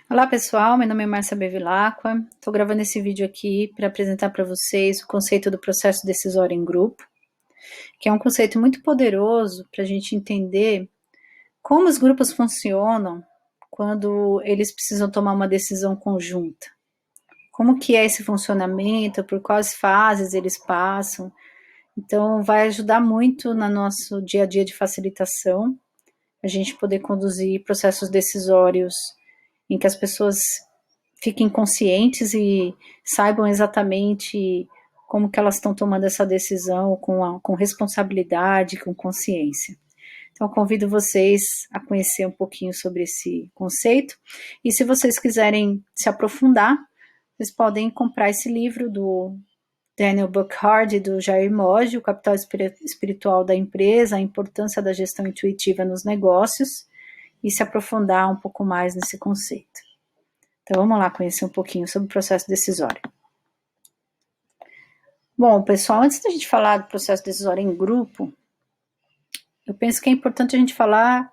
Olá pessoal, meu nome é Márcia Bevilacqua, estou gravando esse vídeo aqui para apresentar para vocês o conceito do processo decisório em grupo, que é um conceito muito poderoso para a gente entender como os grupos funcionam quando eles precisam tomar uma decisão conjunta. Como que é esse funcionamento, por quais fases eles passam. Então vai ajudar muito no nosso dia a dia de facilitação, a gente poder conduzir processos decisórios em que as pessoas fiquem conscientes e saibam exatamente como que elas estão tomando essa decisão com responsabilidade, com consciência. Então, eu convido vocês a conhecer um pouquinho sobre esse conceito. E se vocês quiserem se aprofundar, vocês podem comprar esse livro do Daniel Burkhart e do Jair Mogi, O Capital Espiritual da Empresa, a importância da gestão intuitiva nos negócios, e se aprofundar um pouco mais nesse conceito. Então, vamos lá conhecer um pouquinho sobre o processo decisório. Bom, pessoal, antes da gente falar do processo decisório em grupo, eu penso que é importante a gente falar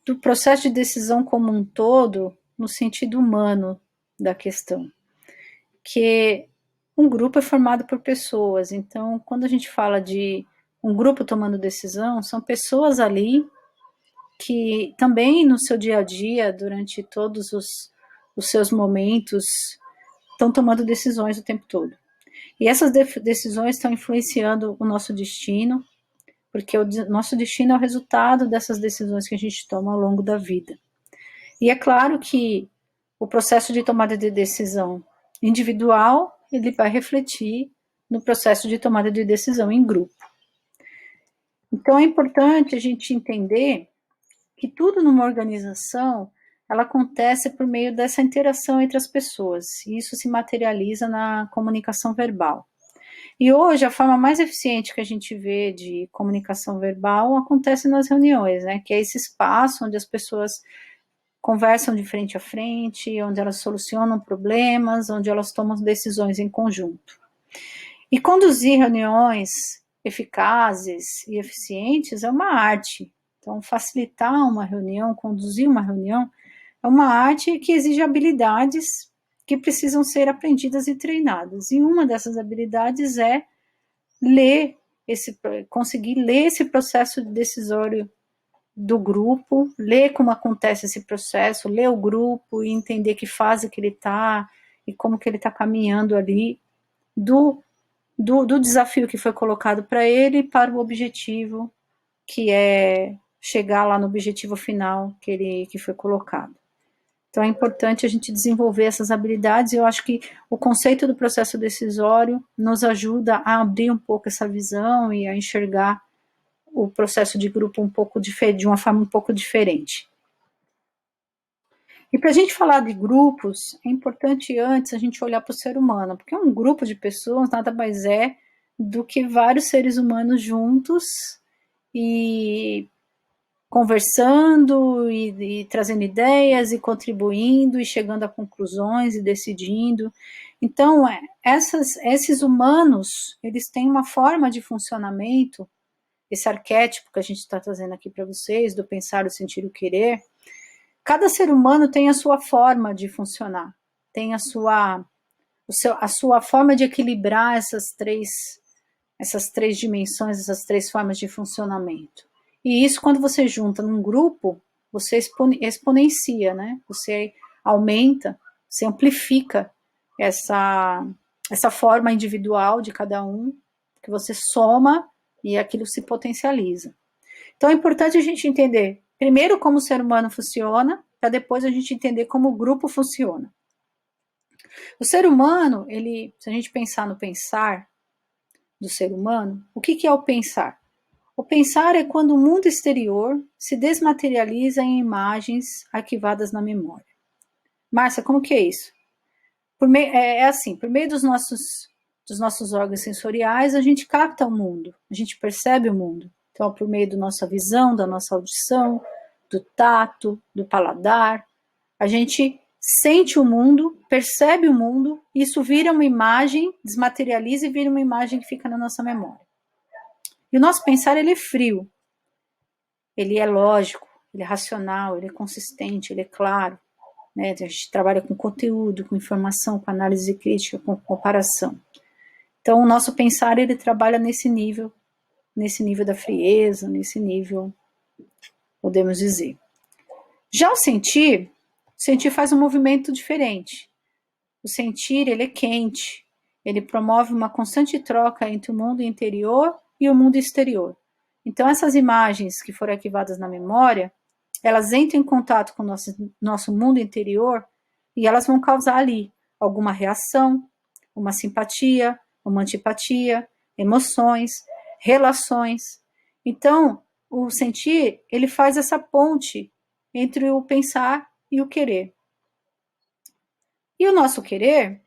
do processo de decisão como um todo, no sentido humano da questão. Que um grupo é formado por pessoas, então, quando a gente fala de um grupo tomando decisão, são pessoas ali que também no seu dia a dia, durante todos os seus momentos, estão tomando decisões o tempo todo. E essas decisões estão influenciando o nosso destino, porque o nosso destino é o resultado dessas decisões que a gente toma ao longo da vida. E é claro que o processo de tomada de decisão individual, ele vai refletir no processo de tomada de decisão em grupo. Então é importante a gente entender que tudo numa organização, ela acontece por meio dessa interação entre as pessoas, e isso se materializa na comunicação verbal. E hoje, a forma mais eficiente que a gente vê de comunicação verbal acontece nas reuniões, né? Que é esse espaço onde as pessoas conversam de frente a frente, onde elas solucionam problemas, onde elas tomam decisões em conjunto. E conduzir reuniões eficazes e eficientes é uma arte. Então, facilitar uma reunião, conduzir uma reunião, é uma arte que exige habilidades que precisam ser aprendidas e treinadas. E uma dessas habilidades é conseguir ler esse processo decisório do grupo, ler como acontece esse processo, ler o grupo e entender que fase que ele está e como que ele está caminhando ali do desafio que foi colocado para ele para o objetivo que é chegar lá no objetivo final que foi colocado. Então é importante a gente desenvolver essas habilidades, e eu acho que o conceito do processo decisório nos ajuda a abrir um pouco essa visão e a enxergar o processo de grupo de uma forma um pouco diferente. E para a gente falar de grupos, é importante antes a gente olhar para o ser humano, porque um grupo de pessoas nada mais é do que vários seres humanos juntos e conversando e trazendo ideias e contribuindo e chegando a conclusões e decidindo. Então, esses humanos, eles têm uma forma de funcionamento, esse arquétipo que a gente está trazendo aqui para vocês, do pensar, o sentir, o querer. Cada ser humano tem a sua forma de funcionar, tem a sua forma de equilibrar essas três dimensões, essas três formas de funcionamento. E isso, quando você junta num grupo, você exponencia, né? Você aumenta, você amplifica essa forma individual de cada um, que você soma e aquilo se potencializa. Então é importante a gente entender, primeiro, como o ser humano funciona, para depois a gente entender como o grupo funciona. O ser humano, se a gente pensar no pensar do ser humano, o que é o pensar? O pensar é quando o mundo exterior se desmaterializa em imagens arquivadas na memória. Márcia, como que é isso? É assim, por meio dos nossos órgãos sensoriais, a gente capta o mundo, a gente percebe o mundo. Então, por meio da nossa visão, da nossa audição, do tato, do paladar, a gente sente o mundo, percebe o mundo, e isso vira uma imagem, desmaterializa e vira uma imagem que fica na nossa memória. E o nosso pensar, ele é frio, ele é lógico, ele é racional, ele é consistente, ele é claro, né? A gente trabalha com conteúdo, com informação, com análise crítica, com comparação. Então, o nosso pensar, ele trabalha nesse nível da frieza, nesse nível, podemos dizer. Já o sentir faz um movimento diferente. O sentir, ele é quente, ele promove uma constante troca entre o mundo interior e o mundo exterior. Então, essas imagens que foram arquivadas na memória, elas entram em contato com o nosso mundo interior e elas vão causar ali alguma reação, uma simpatia, uma antipatia, emoções, relações. Então, o sentir, ele faz essa ponte entre o pensar e o querer. E o nosso querer,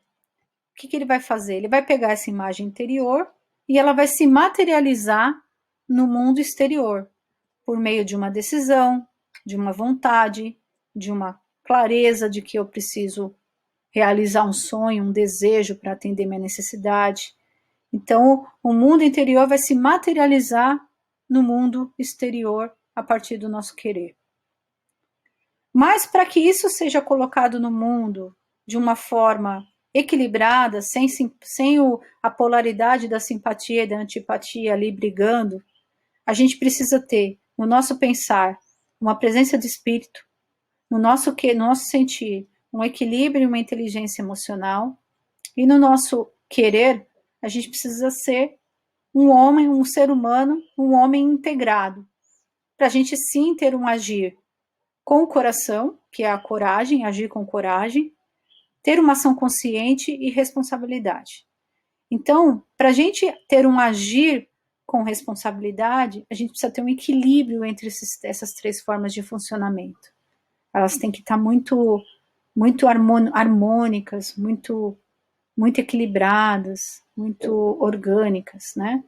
o que ele vai fazer? Ele vai pegar essa imagem interior e ela vai se materializar no mundo exterior, por meio de uma decisão, de uma vontade, de uma clareza de que eu preciso realizar um sonho, um desejo para atender minha necessidade. Então, o mundo interior vai se materializar no mundo exterior a partir do nosso querer. Mas para que isso seja colocado no mundo de uma forma equilibrada, sem a polaridade da simpatia e da antipatia ali brigando, a gente precisa ter no nosso pensar uma presença de espírito, no nosso sentir um equilíbrio e uma inteligência emocional, e no nosso querer a gente precisa ser um homem, um ser humano, um homem integrado, para a gente sim ter um agir com o coração, que é a coragem, agir com coragem, ter uma ação consciente e responsabilidade. Então, para a gente ter um agir com responsabilidade, a gente precisa ter um equilíbrio entre essas três formas de funcionamento. Elas têm que estar muito harmônicas, muito equilibradas, muito orgânicas, né?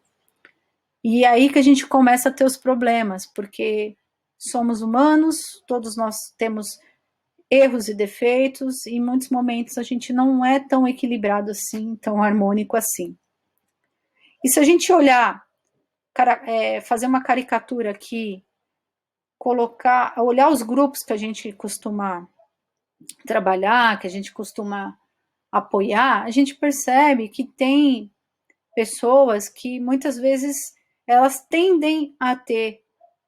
E é aí que a gente começa a ter os problemas, porque somos humanos, todos nós temos erros e defeitos, e em muitos momentos a gente não é tão equilibrado assim, tão harmônico assim. E se a gente olhar, fazer uma caricatura aqui, olhar os grupos que a gente costuma trabalhar, que a gente costuma apoiar, a gente percebe que tem pessoas que muitas vezes elas tendem a ter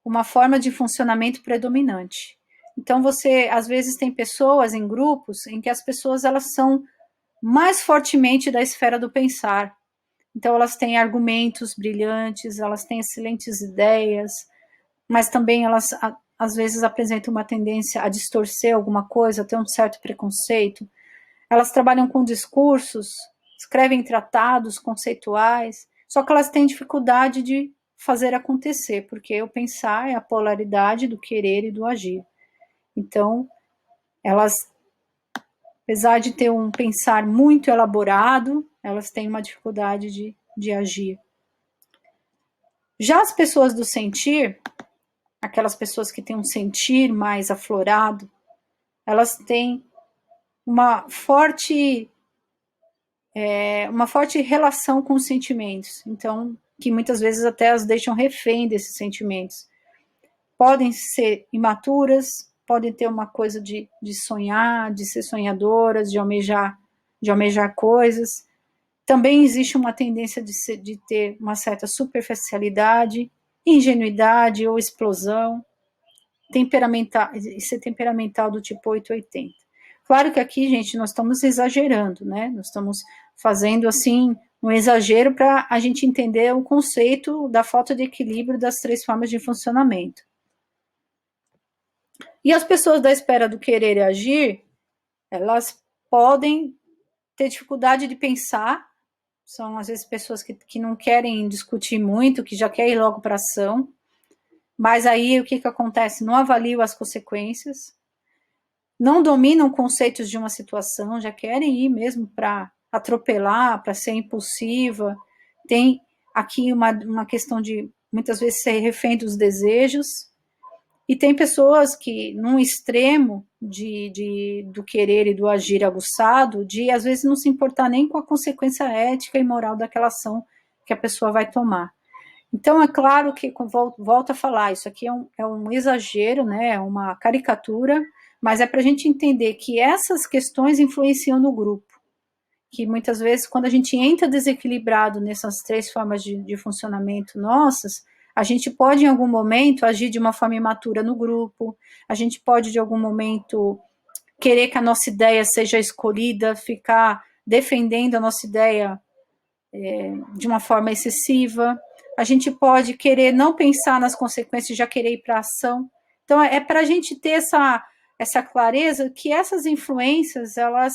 uma forma de funcionamento predominante. Então você, às vezes, tem pessoas em grupos em que as pessoas elas são mais fortemente da esfera do pensar. Então elas têm argumentos brilhantes, elas têm excelentes ideias, mas também elas às vezes apresentam uma tendência a distorcer alguma coisa, a ter um certo preconceito. Elas trabalham com discursos, escrevem tratados conceituais, só que elas têm dificuldade de fazer acontecer, porque o pensar é a polaridade do querer e do agir. Então, elas, apesar de ter um pensar muito elaborado, elas têm uma dificuldade de agir. Já as pessoas do sentir, aquelas pessoas que têm um sentir mais aflorado, elas têm uma forte relação com os sentimentos, então, que muitas vezes até as deixam refém desses sentimentos. Podem ser imaturas, podem ter uma coisa de sonhar, de ser sonhadoras, de almejar coisas. Também existe uma tendência de ter uma certa superficialidade, ingenuidade ou explosão, ser temperamental do tipo 880. Claro que aqui, gente, nós estamos exagerando, né? Nós estamos fazendo, assim, um exagero para a gente entender o conceito da falta de equilíbrio das três formas de funcionamento. E as pessoas da esfera do querer e agir, elas podem ter dificuldade de pensar, são às vezes pessoas que não querem discutir muito, que já querem ir logo para ação, mas aí o que acontece? Não avaliam as consequências, não dominam conceitos de uma situação, já querem ir mesmo para atropelar, para ser impulsiva. Tem aqui uma questão de muitas vezes ser refém dos desejos. E tem pessoas que, num extremo do querer e do agir aguçado, de às vezes não se importar nem com a consequência ética e moral daquela ação que a pessoa vai tomar. Então, é claro que, volto a falar, isso aqui é um exagero, né, é uma caricatura, mas é para a gente entender que essas questões influenciam no grupo, que muitas vezes, quando a gente entra desequilibrado nessas três formas de funcionamento nossas, a gente pode, em algum momento, agir de uma forma imatura no grupo, a gente pode, de algum momento, querer que a nossa ideia seja escolhida, ficar defendendo a nossa ideia de uma forma excessiva, a gente pode querer não pensar nas consequências, já querer ir para a ação. Então, é para a gente ter essa clareza que essas influências, elas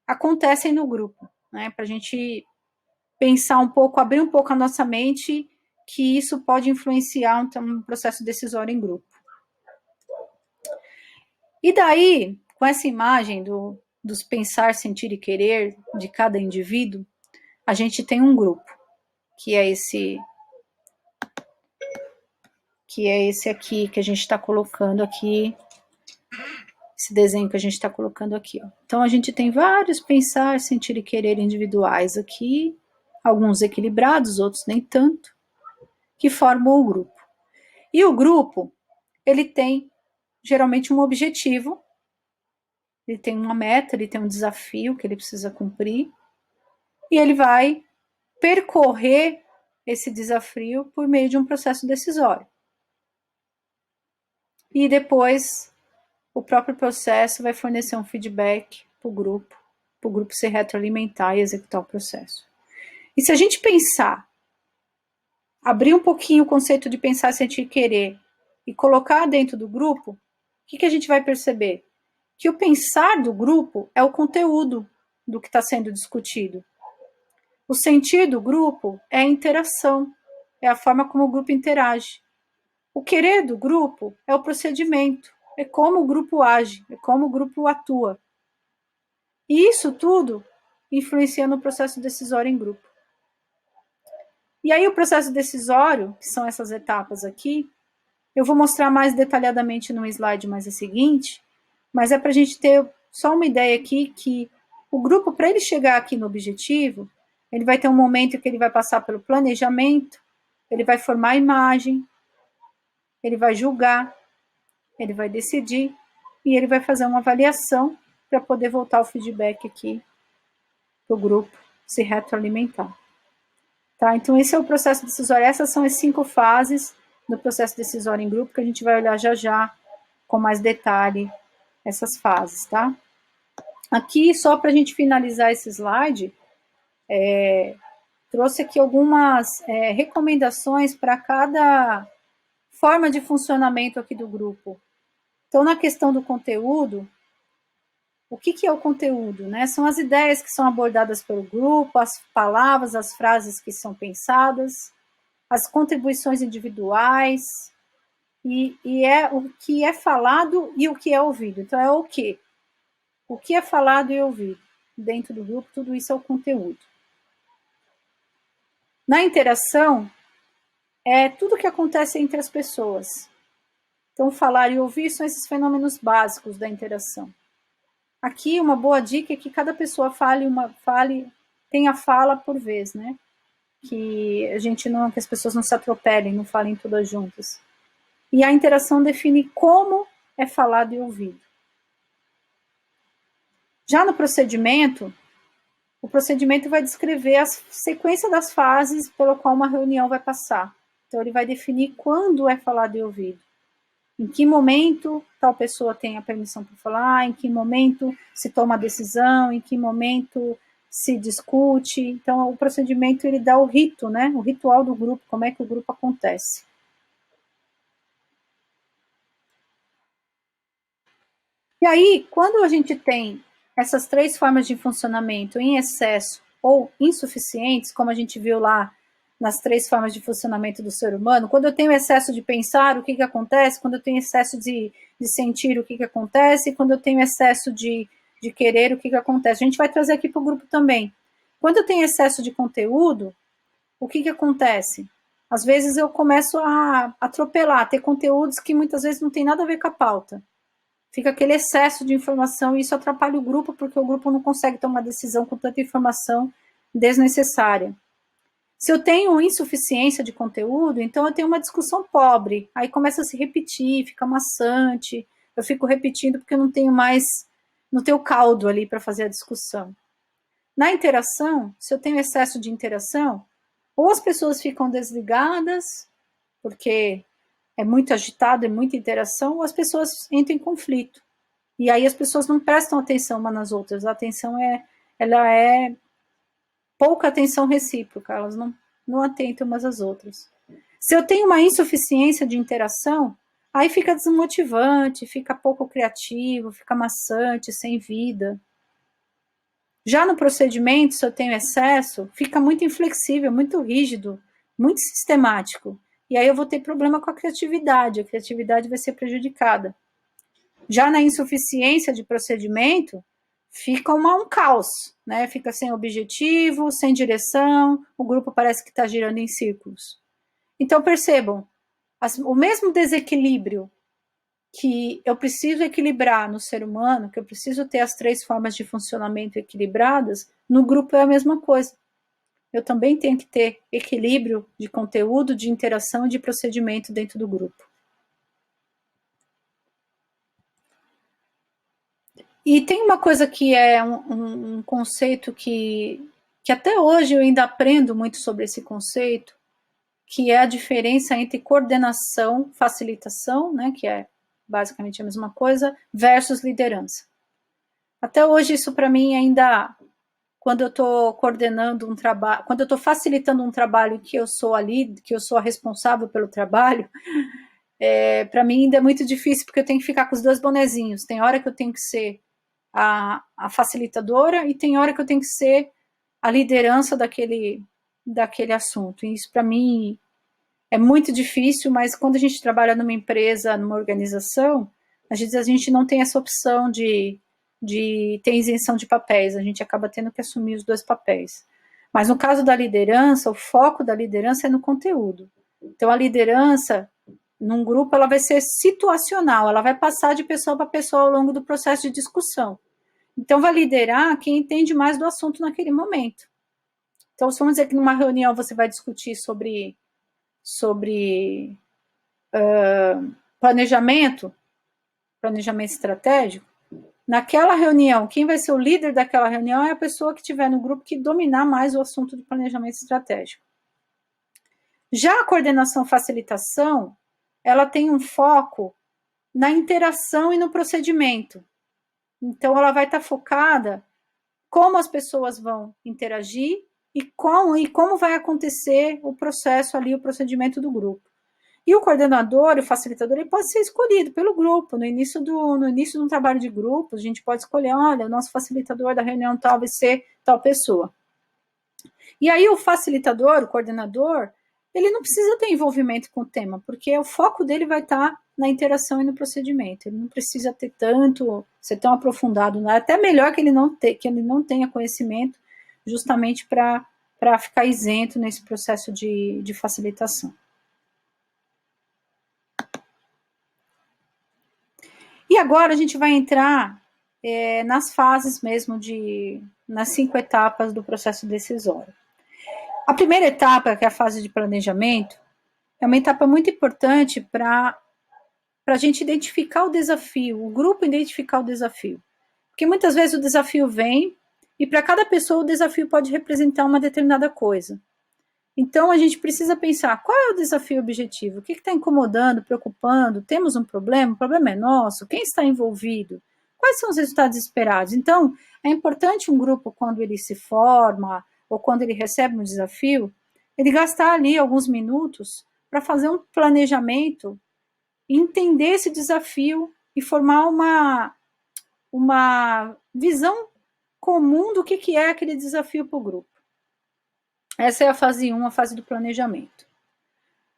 acontecem no grupo, né? Para a gente pensar um pouco, abrir um pouco a nossa mente, que isso pode influenciar um processo decisório em grupo. E daí, com essa imagem dos pensar, sentir e querer de cada indivíduo, a gente tem um grupo, que é esse aqui que a gente está colocando aqui, esse desenho que a gente está colocando aqui. Ó. Então, a gente tem vários pensar, sentir e querer individuais aqui, alguns equilibrados, outros nem tanto, que formam o grupo. E o grupo, ele tem geralmente um objetivo, ele tem uma meta, ele tem um desafio que ele precisa cumprir, e ele vai percorrer esse desafio por meio de um processo decisório. E depois, o próprio processo vai fornecer um feedback para o grupo se retroalimentar e executar o processo. E se a gente pensar, abrir um pouquinho o conceito de pensar, sentir e querer e colocar dentro do grupo, o que a gente vai perceber? Que o pensar do grupo é o conteúdo do que está sendo discutido. O sentir do grupo é a interação, é a forma como o grupo interage. O querer do grupo é o procedimento, é como o grupo age, é como o grupo atua. E isso tudo influencia no processo decisório em grupo. E aí o processo decisório, que são essas etapas aqui, eu vou mostrar mais detalhadamente no slide mais a seguinte, mas é para a gente ter só uma ideia aqui que o grupo, para ele chegar aqui no objetivo, ele vai ter um momento que ele vai passar pelo planejamento, ele vai formar a imagem, ele vai julgar, ele vai decidir e ele vai fazer uma avaliação para poder voltar o feedback aqui para o grupo se retroalimentar. Tá? Então, esse é o processo decisório. Essas são as 5 fases do processo decisório em grupo que a gente vai olhar já já com mais detalhe essas fases, tá? Aqui, só para a gente finalizar esse slide, trouxe aqui algumas recomendações para cada forma de funcionamento aqui do grupo. Então, na questão do conteúdo, o que é o conteúdo? Né? São as ideias que são abordadas pelo grupo, as palavras, as frases que são pensadas, as contribuições individuais, e é o que é falado e o que é ouvido. Então, é o quê? O que é falado e ouvido dentro do grupo, tudo isso é o conteúdo. Na interação, é tudo que acontece entre as pessoas. Então, falar e ouvir são esses fenômenos básicos da interação. Aqui, uma boa dica é que cada pessoa tenha fala por vez, né? Que as pessoas não se atropelem, não falem todas juntas. E a interação define como é falado e ouvido. Já no procedimento, o procedimento vai descrever a sequência das fases pela qual uma reunião vai passar. Então, ele vai definir quando é falado e ouvido. Em que momento tal pessoa tem a permissão para falar, em que momento se toma a decisão, em que momento se discute. Então, o procedimento ele dá o rito, né? O ritual do grupo, como é que o grupo acontece. E aí, quando a gente tem essas 3 formas de funcionamento em excesso ou insuficientes, como a gente viu lá nas 3 formas de funcionamento do ser humano, quando eu tenho excesso de pensar, o que acontece? Quando eu tenho excesso de sentir, o que acontece? E quando eu tenho excesso de querer, o que acontece? A gente vai trazer aqui para o grupo também. Quando eu tenho excesso de conteúdo, o que acontece? Às vezes eu começo a atropelar, a ter conteúdos que muitas vezes não tem nada a ver com a pauta. Fica aquele excesso de informação e isso atrapalha o grupo, porque o grupo não consegue tomar decisão com tanta informação desnecessária. Se eu tenho insuficiência de conteúdo, então eu tenho uma discussão pobre, aí começa a se repetir, fica maçante, eu fico repetindo porque eu não tenho mais, não tenho caldo ali para fazer a discussão. Na interação, se eu tenho excesso de interação, ou as pessoas ficam desligadas, porque é muito agitado, é muita interação, ou as pessoas entram em conflito. E aí as pessoas não prestam atenção umas nas outras, a atenção ela é pouca atenção recíproca, elas não atentam umas às outras. Se eu tenho uma insuficiência de interação, aí fica desmotivante, fica pouco criativo, fica maçante, sem vida. Já no procedimento, se eu tenho excesso, fica muito inflexível, muito rígido, muito sistemático. E aí eu vou ter problema com a criatividade vai ser prejudicada. Já na insuficiência de procedimento, fica um caos, né? Fica sem objetivo, sem direção, o grupo parece que está girando em círculos. Então percebam, o mesmo desequilíbrio que eu preciso equilibrar no ser humano, que eu preciso ter as 3 formas de funcionamento equilibradas, no grupo é a mesma coisa. Eu também tenho que ter equilíbrio de conteúdo, de interação e de procedimento dentro do grupo. E tem uma coisa que é um conceito que até hoje eu ainda aprendo muito sobre esse conceito, que é a diferença entre coordenação, facilitação, né, que é basicamente a mesma coisa, versus liderança. Até hoje isso para mim ainda, quando eu estou coordenando um trabalho, quando eu estou facilitando um trabalho que eu sou ali, que eu sou a responsável pelo trabalho, para mim ainda é muito difícil, porque eu tenho que ficar com os 2 bonezinhos. Tem hora que eu tenho que ser a facilitadora e tem hora que eu tenho que ser a liderança daquele assunto. E isso para mim é muito difícil, mas quando a gente trabalha numa empresa, numa organização, a gente não tem essa opção de ter isenção de papéis, a gente acaba tendo que assumir os 2 papéis. Mas no caso da liderança, o foco da liderança é no conteúdo. Então a liderança, num grupo, ela vai ser situacional, ela vai passar de pessoa para pessoa ao longo do processo de discussão. Então vai liderar quem entende mais do assunto naquele momento. Então, vamos dizer que numa reunião você vai discutir sobre planejamento estratégico. Naquela reunião, quem vai ser o líder daquela reunião é a pessoa que estiver no grupo que dominar mais o assunto do planejamento estratégico. Já a coordenação facilitação, ela tem um foco na interação e no procedimento. Então, ela vai estar focada como as pessoas vão interagir e como vai acontecer o processo ali, o procedimento do grupo. E o coordenador, o facilitador, ele pode ser escolhido pelo grupo. No início de um trabalho de grupo, a gente pode escolher, olha, o nosso facilitador da reunião tal vai ser tal pessoa. E aí o facilitador, o coordenador, ele não precisa ter envolvimento com o tema, porque o foco dele vai estar na interação e no procedimento. Ele não precisa ter ser tão aprofundado, né? Até melhor que ele não tenha conhecimento, justamente para ficar isento nesse processo de facilitação. E agora a gente vai entrar nas fases mesmo, nas 5 etapas do processo decisório. A primeira etapa, que é a fase de planejamento, é uma etapa muito importante para a gente identificar o desafio, o grupo identificar o desafio. Porque muitas vezes o desafio vem e para cada pessoa o desafio pode representar uma determinada coisa. Então a gente precisa pensar qual é o desafio objetivo, o que está incomodando, preocupando, temos um problema, o problema é nosso, quem está envolvido, quais são os resultados esperados. Então é importante um grupo, quando ele se forma ou quando ele recebe um desafio, ele gastar ali alguns minutos para fazer um planejamento, entender esse desafio e formar uma visão comum do que é aquele desafio para o grupo. Essa é a fase 1, a fase do planejamento.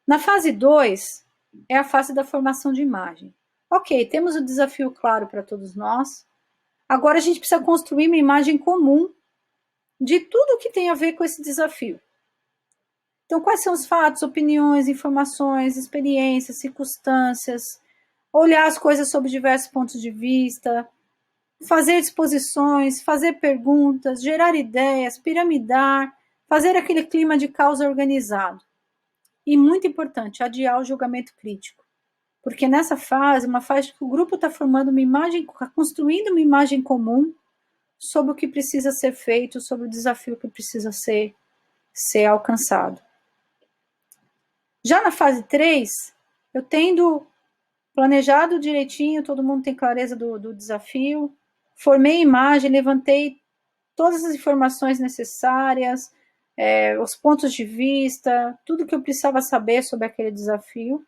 Na fase 2, é a fase da formação de imagem. Ok, temos o desafio claro para todos nós. Agora a gente precisa construir uma imagem comum de tudo que tem a ver com esse desafio. Então, quais são os fatos, opiniões, informações, experiências, circunstâncias, olhar as coisas sob diversos pontos de vista, fazer exposições, fazer perguntas, gerar ideias, piramidar, Fazer aquele clima de causa organizado. E muito importante, adiar o julgamento crítico. Porque nessa fase, uma fase que o grupo está formando uma imagem, construindo uma imagem comum sobre o que precisa ser feito, sobre o desafio que precisa ser alcançado. Já na fase 3, eu tendo planejado direitinho, todo mundo tem clareza do desafio, formei imagem, levantei todas as informações necessárias, os pontos de vista, tudo que eu precisava saber sobre aquele desafio.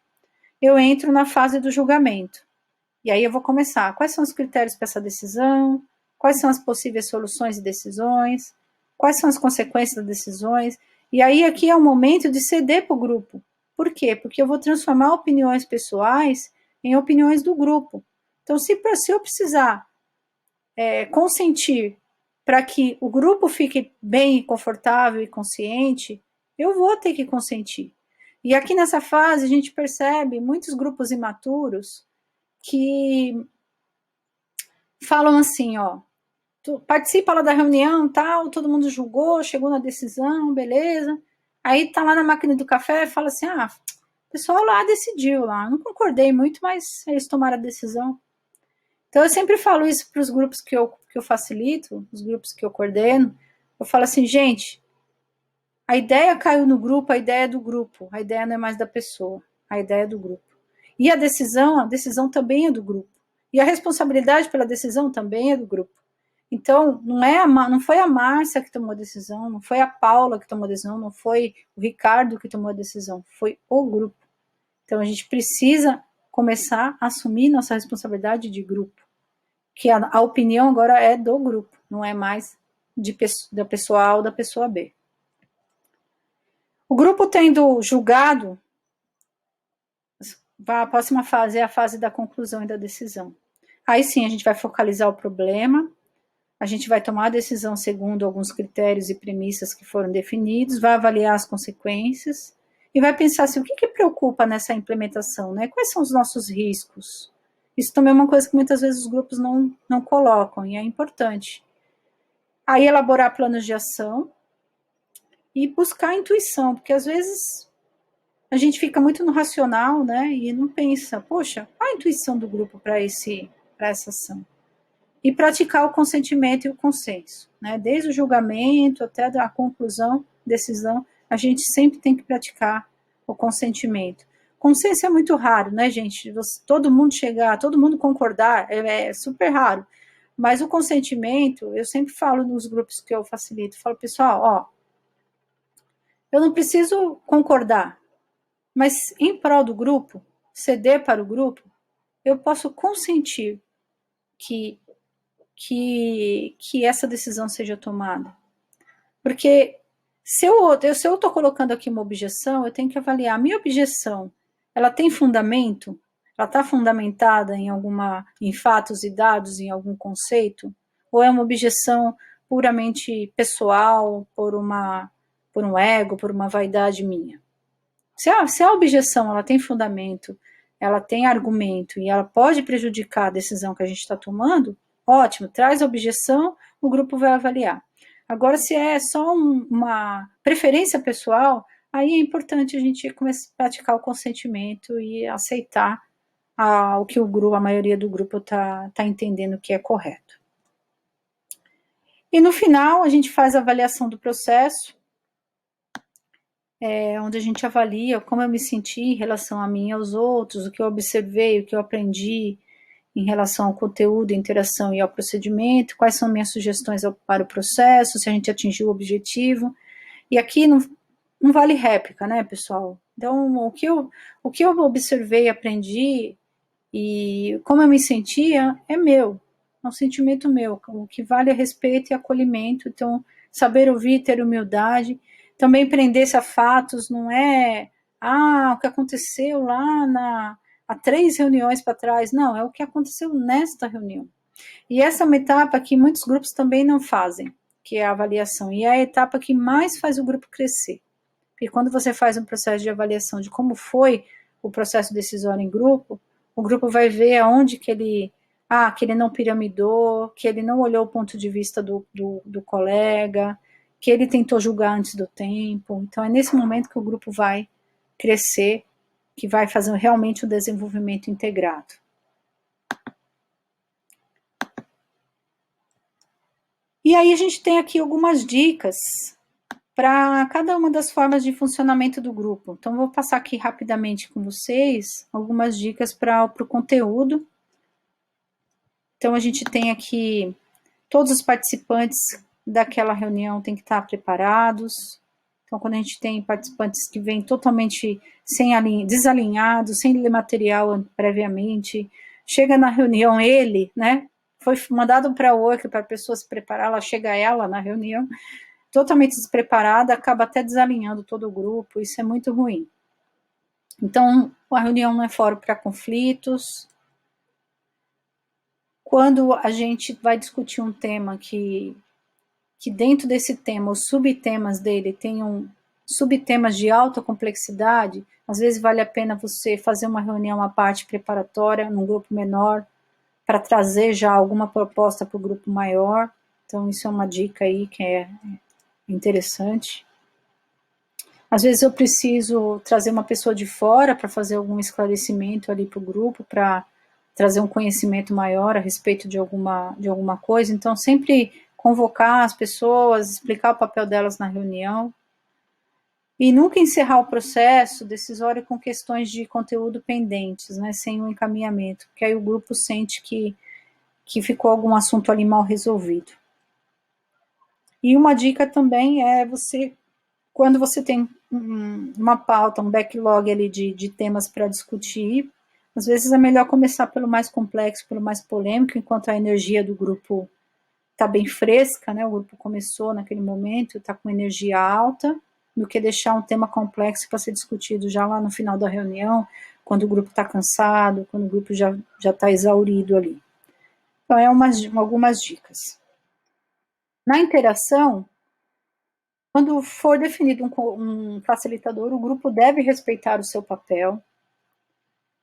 Eu entro na fase do julgamento. E aí eu vou começar. Quais são os critérios para essa decisão? Quais são as possíveis soluções e decisões? Quais são as consequências das decisões? E aí aqui é o momento de ceder para o grupo. Por quê? Porque eu vou transformar opiniões pessoais em opiniões do grupo. Então, se eu precisar consentir para que o grupo fique bem, confortável e consciente, eu vou ter que consentir. E aqui nessa fase a gente percebe muitos grupos imaturos que falam assim, ó, participa lá da reunião, tal, todo mundo julgou, chegou na decisão, beleza. Aí tá lá na máquina do café e fala assim, o pessoal lá decidiu lá, não concordei muito, mas eles tomaram a decisão. Então eu sempre falo isso para os grupos que eu facilito, os grupos que eu coordeno, eu falo assim, gente, a ideia caiu no grupo, a ideia é do grupo, a ideia não é mais da pessoa, a ideia é do grupo. E a decisão também é do grupo. E a responsabilidade pela decisão também é do grupo. Então, não foi a Márcia que tomou a decisão, não foi a Paula que tomou a decisão, não foi o Ricardo que tomou a decisão, foi o grupo. Então, a gente precisa começar a assumir nossa responsabilidade de grupo. Que a opinião agora é do grupo, não é mais da pessoa A ou da pessoa B. O grupo tendo julgado, a próxima fase é a fase da conclusão e da decisão. Aí sim, a gente vai focalizar o problema, a gente vai tomar a decisão segundo alguns critérios e premissas que foram definidos, vai avaliar as consequências e vai pensar assim, o que preocupa nessa implementação, né? Quais são os nossos riscos? Isso também é uma coisa que muitas vezes os grupos não colocam e é importante. Aí elaborar planos de ação e buscar a intuição, porque às vezes a gente fica muito no racional, né? E não pensa, poxa, qual a intuição do grupo para essa ação? E praticar o consentimento e o consenso, né? Desde o julgamento até a conclusão, decisão, a gente sempre tem que praticar o consentimento. Consenso é muito raro, né, gente? Todo mundo chegar, todo mundo concordar, é super raro. Mas o consentimento, eu sempre falo nos grupos que eu facilito, falo, pessoal, ó, eu não preciso concordar, mas em prol do grupo, ceder para o grupo, eu posso consentir que essa decisão seja tomada. Porque se eu estou colocando aqui uma objeção, eu tenho que avaliar a minha objeção, ela tem fundamento? Ela está fundamentada em fatos e dados, em algum conceito? Ou é uma objeção puramente pessoal, por um ego, por uma vaidade minha? Se a objeção ela tem fundamento, ela tem argumento e ela pode prejudicar a decisão que a gente está tomando, ótimo, traz a objeção, o grupo vai avaliar. Agora, se é só uma preferência pessoal, aí é importante a gente começar a praticar o consentimento e aceitar o que a maioria do grupo está entendendo que é correto. E no final, a gente faz a avaliação do processo, onde a gente avalia como eu me senti em relação a mim e aos outros, o que eu observei, o que eu aprendi em relação ao conteúdo, interação e ao procedimento, quais são minhas sugestões para o processo, se a gente atingiu o objetivo. E aqui não vale réplica, né, pessoal? Então, o que eu observei, aprendi e como eu me sentia é meu, é um sentimento meu. O que vale é respeito e acolhimento. Então, saber ouvir, ter humildade. Também prender-se a fatos, não é o que aconteceu lá há 3 reuniões para trás. Não, é o que aconteceu nesta reunião. E essa é uma etapa que muitos grupos também não fazem, que é a avaliação. E é a etapa que mais faz o grupo crescer. Porque quando você faz um processo de avaliação de como foi o processo decisório em grupo, o grupo vai ver aonde que ele não piramidou, que ele não olhou o ponto de vista do colega, que ele tentou julgar antes do tempo. Então é nesse momento que o grupo vai crescer, que vai fazer realmente o desenvolvimento integrado. E aí a gente tem aqui algumas dicas para cada uma das formas de funcionamento do grupo. Então vou passar aqui rapidamente com vocês algumas dicas para o conteúdo. Então a gente tem aqui todos os participantes daquela reunião têm que estar preparados. Então, quando a gente tem participantes que vêm totalmente desalinhados, sem ler material previamente, chega na reunião ele, né? Foi mandado para o work para a pessoa se preparar, chega ela na reunião totalmente despreparada, acaba até desalinhando todo o grupo, isso é muito ruim. Então, a reunião não é fórum para conflitos. Quando a gente vai discutir um tema que dentro desse tema, os subtemas dele tenham subtemas de alta complexidade, às vezes vale a pena você fazer uma reunião à parte preparatória, num grupo menor, para trazer já alguma proposta para o grupo maior. Então, isso é uma dica aí que é interessante. Às vezes eu preciso trazer uma pessoa de fora para fazer algum esclarecimento ali para o grupo, para trazer um conhecimento maior a respeito de alguma coisa. Então, sempre convocar as pessoas, explicar o papel delas na reunião. E nunca encerrar o processo decisório com questões de conteúdo pendentes, né, sem um encaminhamento, porque aí o grupo sente que ficou algum assunto ali mal resolvido. E uma dica também é quando você tem uma pauta, um backlog ali de temas para discutir, às vezes é melhor começar pelo mais complexo, pelo mais polêmico, enquanto a energia do grupo está bem fresca, né? O grupo começou naquele momento, está com energia alta, do que deixar um tema complexo para ser discutido já lá no final da reunião, quando o grupo está cansado, quando o grupo já está exaurido ali. Então, algumas dicas. Na interação, quando for definido um facilitador, o grupo deve respeitar o seu papel,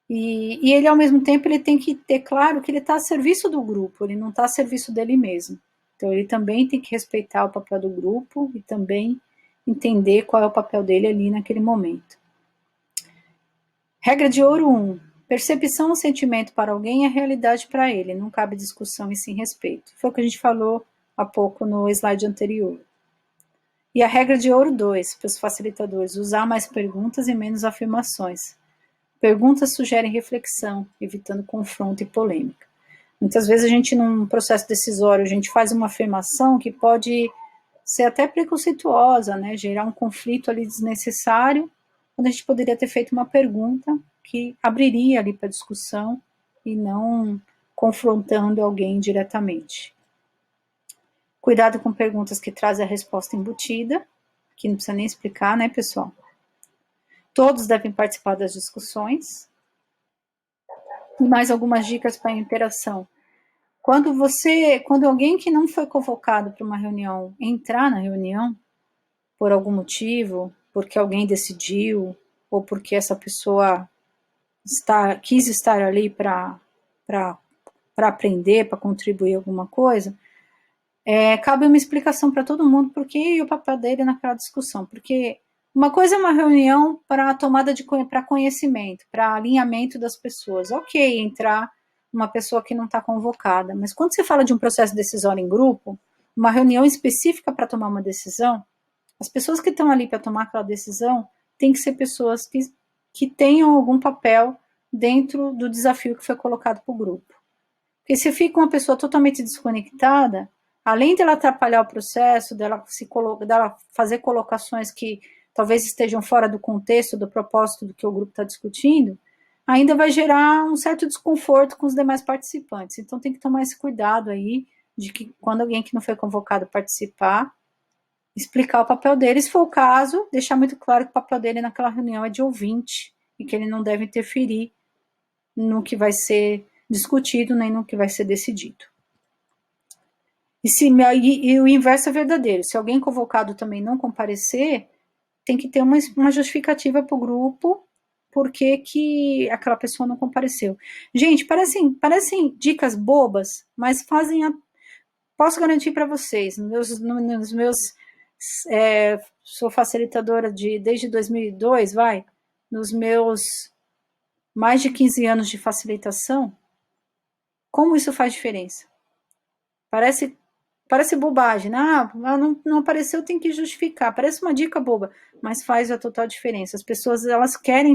e ele, ao mesmo tempo, ele tem que ter claro que ele está a serviço do grupo, ele não está a serviço dele mesmo. Então, ele também tem que respeitar o papel do grupo e também entender qual é o papel dele ali naquele momento. Regra de ouro 1. Percepção ou sentimento para alguém é realidade para ele, não cabe discussão e sim respeito. Foi o que a gente falou há pouco no slide anterior. E a regra de ouro 2, para os facilitadores, usar mais perguntas e menos afirmações. Perguntas sugerem reflexão, evitando confronto e polêmica. Muitas vezes a gente, num processo decisório, a gente faz uma afirmação que pode ser até preconceituosa, né? Gerar um conflito ali desnecessário, quando a gente poderia ter feito uma pergunta que abriria ali para discussão e não confrontando alguém diretamente. Cuidado com perguntas que trazem a resposta embutida, que não precisa nem explicar, né, pessoal? Todos devem participar das discussões. E mais algumas dicas para a interação. Quando alguém que não foi convocado para uma reunião entrar na reunião, por algum motivo, porque alguém decidiu, ou porque essa pessoa quis estar ali para aprender, para contribuir alguma coisa, cabe uma explicação para todo mundo por que o papel dele naquela discussão. Porque uma coisa é uma reunião para tomada para conhecimento, para alinhamento das pessoas. Ok, entrar uma pessoa que não está convocada, mas quando você fala de um processo decisório em grupo, uma reunião específica para tomar uma decisão, as pessoas que estão ali para tomar aquela decisão têm que ser pessoas que tenham algum papel dentro do desafio que foi colocado para o grupo. Porque se fica uma pessoa totalmente desconectada, além dela atrapalhar o processo, dela fazer colocações que talvez estejam fora do contexto, do propósito do que o grupo está discutindo, ainda vai gerar um certo desconforto com os demais participantes. Então tem que tomar esse cuidado aí, de que quando alguém que não foi convocado participar, explicar o papel dele, se for o caso, deixar muito claro que o papel dele naquela reunião é de ouvinte, e que ele não deve interferir no que vai ser discutido, nem no que vai ser decidido. E o inverso é verdadeiro. Se alguém convocado também não comparecer, tem que ter uma justificativa para o grupo por que aquela pessoa não compareceu. Gente, parecem dicas bobas, mas posso garantir para vocês, nos meus sou facilitadora desde 2002, nos meus mais de 15 anos de facilitação, como isso faz diferença? Parece bobagem, né? Não apareceu, tem que justificar. Parece uma dica boba, mas faz a total diferença. As pessoas, elas querem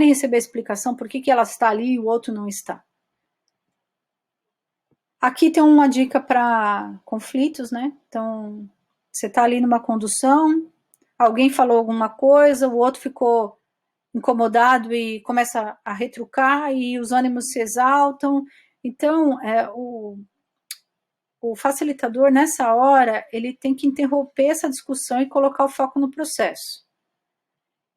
receber a explicação por que ela está ali e o outro não está. Aqui tem uma dica para conflitos, né? Então, você está ali numa condução, alguém falou alguma coisa, o outro ficou incomodado e começa a retrucar e os ânimos se exaltam. Então, o facilitador, nessa hora, ele tem que interromper essa discussão e colocar o foco no processo.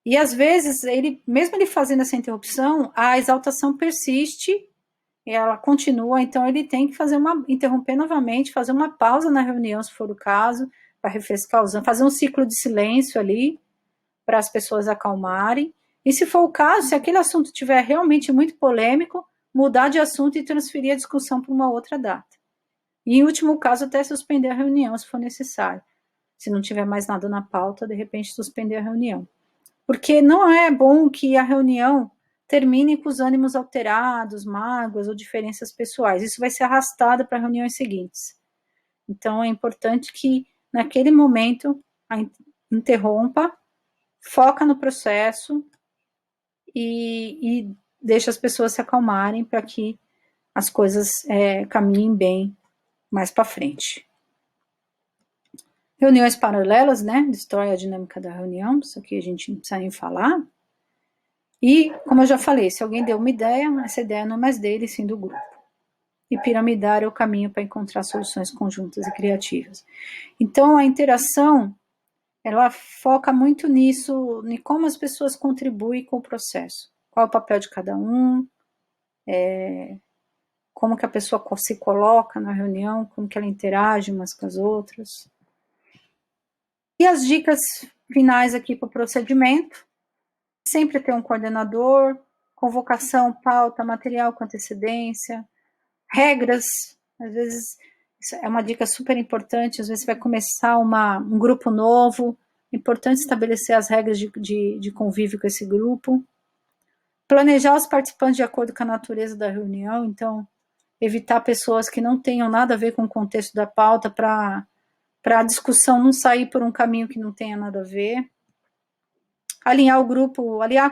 E, às vezes, mesmo ele fazendo essa interrupção, a exaltação persiste e ela continua, então ele tem que interromper novamente, fazer uma pausa na reunião, se for o caso, para refrescar os ânimos, fazer um ciclo de silêncio ali, para as pessoas acalmarem. E se for o caso, se aquele assunto estiver realmente muito polêmico, mudar de assunto e transferir a discussão para uma outra data. E, em último caso, até suspender a reunião, se for necessário. Se não tiver mais nada na pauta, de repente suspender a reunião. Porque não é bom que a reunião termine com os ânimos alterados, mágoas ou diferenças pessoais. Isso vai ser arrastado para reuniões seguintes. Então, é importante que, naquele momento, interrompa, foca no processo e deixa as pessoas se acalmarem para que as coisas caminhem bem mais para frente. Reuniões paralelas, né? Destrói a dinâmica da reunião, isso aqui a gente não precisa nem falar. E, como eu já falei, se alguém deu uma ideia, essa ideia não é mais dele, sim do grupo. E piramidar é o caminho para encontrar soluções conjuntas e criativas. Então, a interação, ela foca muito nisso, em como as pessoas contribuem com o processo. Qual é o papel de cada um, como que a pessoa se coloca na reunião, como que ela interage umas com as outras. E as dicas finais aqui para o procedimento: sempre ter um coordenador, convocação, pauta, material com antecedência, regras, às vezes isso é uma dica super importante, às vezes você vai começar um grupo novo, é importante estabelecer as regras de convívio com esse grupo, planejar os participantes de acordo com a natureza da reunião, então evitar pessoas que não tenham nada a ver com o contexto da pauta para a discussão não sair por um caminho que não tenha nada a ver. Alinhar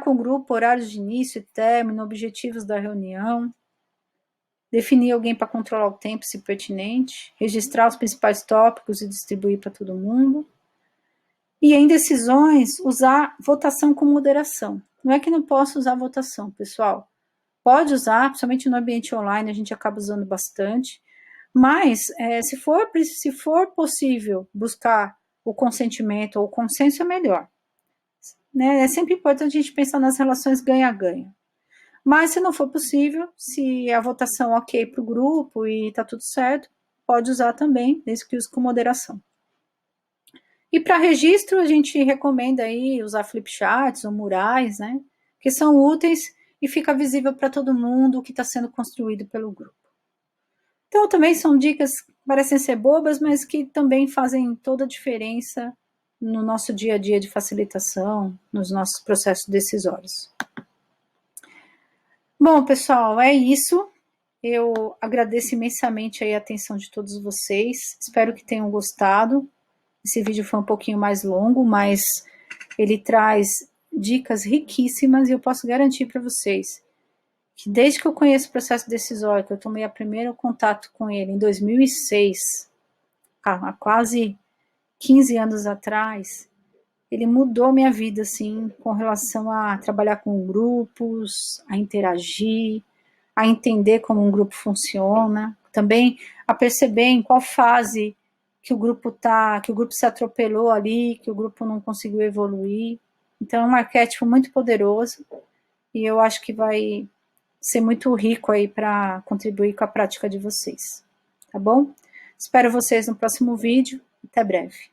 com o grupo horários de início e término, objetivos da reunião. Definir alguém para controlar o tempo, se pertinente. Registrar os principais tópicos e distribuir para todo mundo. E em decisões, usar votação com moderação. Não é que não possa usar votação, pessoal. Pode usar, principalmente no ambiente online, a gente acaba usando bastante. Mas, se for possível buscar o consentimento ou o consenso, é melhor. Né? É sempre importante a gente pensar nas relações ganha-ganha. Mas, se não for possível, se a votação é ok para o grupo e está tudo certo, pode usar também, desde que use com moderação. E para registro, a gente recomenda aí usar flipcharts ou murais, né? Que são úteis e fica visível para todo mundo o que está sendo construído pelo grupo. Então, também são dicas que parecem ser bobas, mas que também fazem toda a diferença no nosso dia a dia de facilitação, nos nossos processos decisórios. Bom, pessoal, é isso. Eu agradeço imensamente aí a atenção de todos vocês. Espero que tenham gostado. Esse vídeo foi um pouquinho mais longo, mas ele traz dicas riquíssimas e eu posso garantir para vocês que desde que eu conheço o processo decisório, que eu tomei o primeiro contato com ele em 2006, há quase 15 anos atrás, ele mudou minha vida, assim, com relação a trabalhar com grupos, a interagir, a entender como um grupo funciona, também a perceber em qual fase que o grupo se atropelou ali, que o grupo não conseguiu evoluir. Então é um arquétipo muito poderoso e eu acho que vai ser muito rico aí para contribuir com a prática de vocês, tá bom? Espero vocês no próximo vídeo, até breve.